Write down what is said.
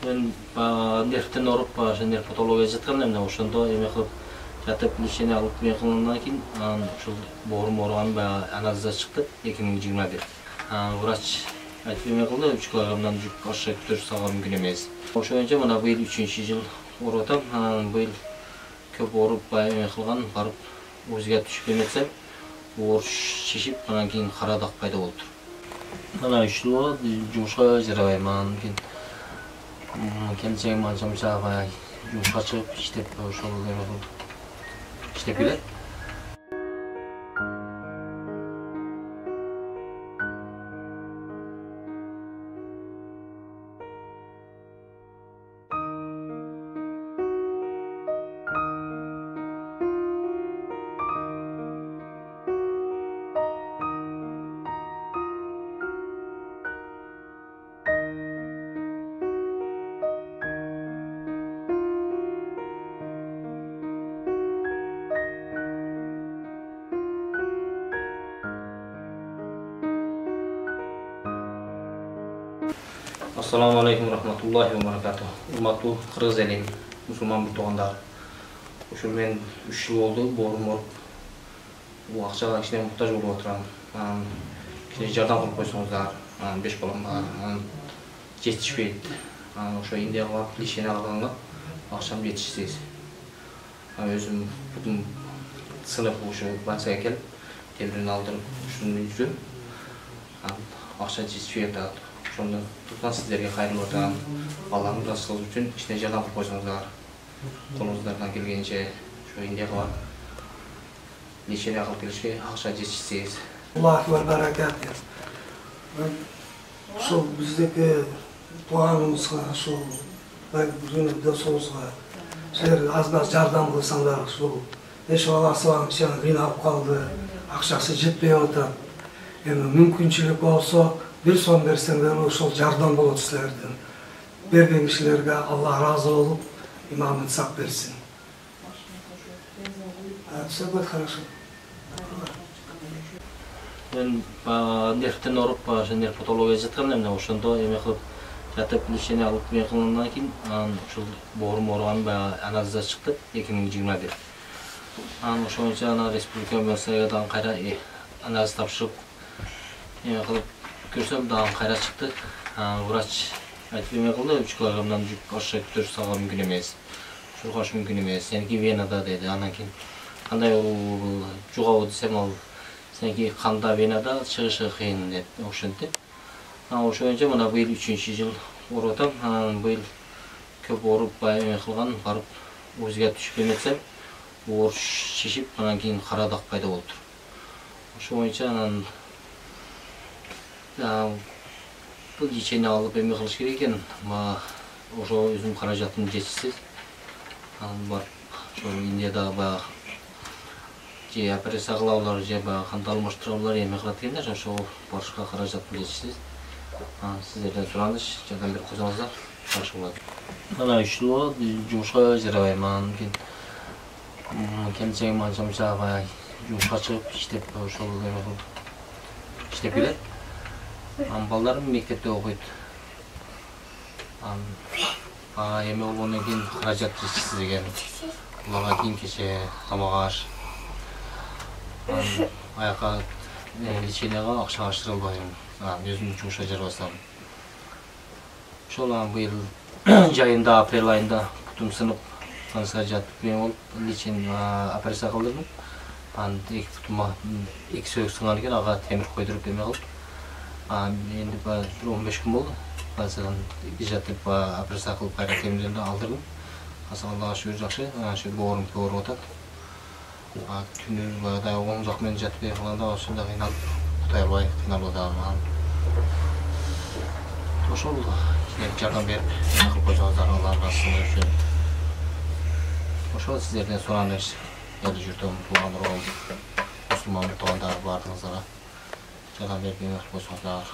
Мен нервтен оруп, нервпатология жаткан эмне ошондо эме кылып жатып лечение алып кылгандан кийин ушул боорум ооруган анализда чыкты 2021. Врач айтып эме кылды, 3 килограммдан жүк аша көтөрүп салганга мүмкүн эмес. Ошо боюнча мына быйыл 3-жыл ооруп атам. Быйыл көп ооруп эме кылган, барып УЗИге түшүп эметсем, оор шишип, анан кийин кара дак пайда болуптур. Мына 3 жыл болот, жумушка жарабайм. Анан кийин келечегим анча мынча баягы жумушка чыгып иштеп ошол эме кылып иштеп келет. Assalamu alaikum rahmatullahi wa barakatuh. Урматтуу кыргыз эли, мусулман туугандар. Ушул мен 3 жыл болду боорум ооруп. Бул акчага кичине муктаж болуп отурам. Кичине жардам кылып койсоңуздар, 5 балам бар. Жетишпейт. Ошо Индияга барып лечение алганга акчам жетишсиз. Өзүм бутум сынып ушу больницага келип, темирин алдырып, ушуну жүрөм. Акча жетишпей атат. Ошондо туткан сиздерге кайрылып атам. Баламды асыл үчүн кичине жардам кылып койсоңуздар. Колуңуздардан келгенче ошо Индияга барып лечение алып келишке акча жетишсиз. Аллаху ва баракату. Ошол биздеки тууганыбызга, ошол бүгүн досубузга силер аз жардам кылсаңдар, ушул эч баласы бар, сен кыйналып калды, акчасы жетпей атат. Эми мүмкүнчүлүк болсо bir son versеңдер, ошол жардам болот силердин. Берген кишилерге Аллах разы болуп, имамын сак берсин. Все будет хорошо. Мен нервтен оруп, нервпатология жаткан эмне ошондо эме кылып жатып лечение алып кылгандан кийин ушул боорум ооруган анализда чыкты 2021. Ошо боюнча республика больницадан кайра анализ тапшырып эме кылып көрсөм дагы кайра чыкты. Врач айтып эме кылды, 3 килограммдан жүк аша көтөрүп салганга мүмкүн эмес. Ушургаш мүмкүн эмес. Сеники венада деди. Анан кийин кандай бул жугабы десем, ал сеники канда венада чыгышы кыйын деп ошентти. Ошо боюнча мына быйыл 3-жыл ооруп атам. Быйыл көп ооруп эме кылган, барып УЗИге түшүп эметсем, оор шишип, анан кийин кара дак пайда болуптур. Ошо боюнча анан бул лечение алып эме кылыш керек экен. Ошо өзүм каражатым жетишсиз. Барып ошо Индияда баягы же операция кылабылар, же баягы канды алмаштырабылар, эме кылат экендер. Ошо барышка каражатым жетишсиз. Сиздерден сураныч, жардам берип койсоңуздар, жакшы болот. Мына 3 жыл болот, жумушка жарабайм. Анан кийин келечегим анча мынча баягы жумушка чыгып иштеп ошол эме кылып иштеп келет. Балдарым мектепте окуйт. Эме болгондон кийин каражат жетишсиз экен. Буларга кийин кече тамак аш. Аяка лечениега акча аштырылбайм. Өзүм жумушка жарабасам. Ошол быйыл жайында, апрель айында бутум сынып, больницага жатып эме болуп, лечение операция кылдырдым. Эки бутума 2 сөйөк сынган экен, ага темир койдуруп эме кылып. Endi 15 gün oldu. Bazen жатып операция кылып кайра темирлерди алдырдым. Аллага шүгүр жакшы. Şu боорум ооруп атат. Түнү баягыдай оң жак менен жатып калганда ошондо кыйналып, Кудай албай кыйналып атам. Ошол жардам берип, кылып койсоңуздар, Аллах разы болсун. Ошол сиздерден сураныч, эл журтум, туугандар, мусулман туугандар бардыгыңызга жардам берип койсоңуздар.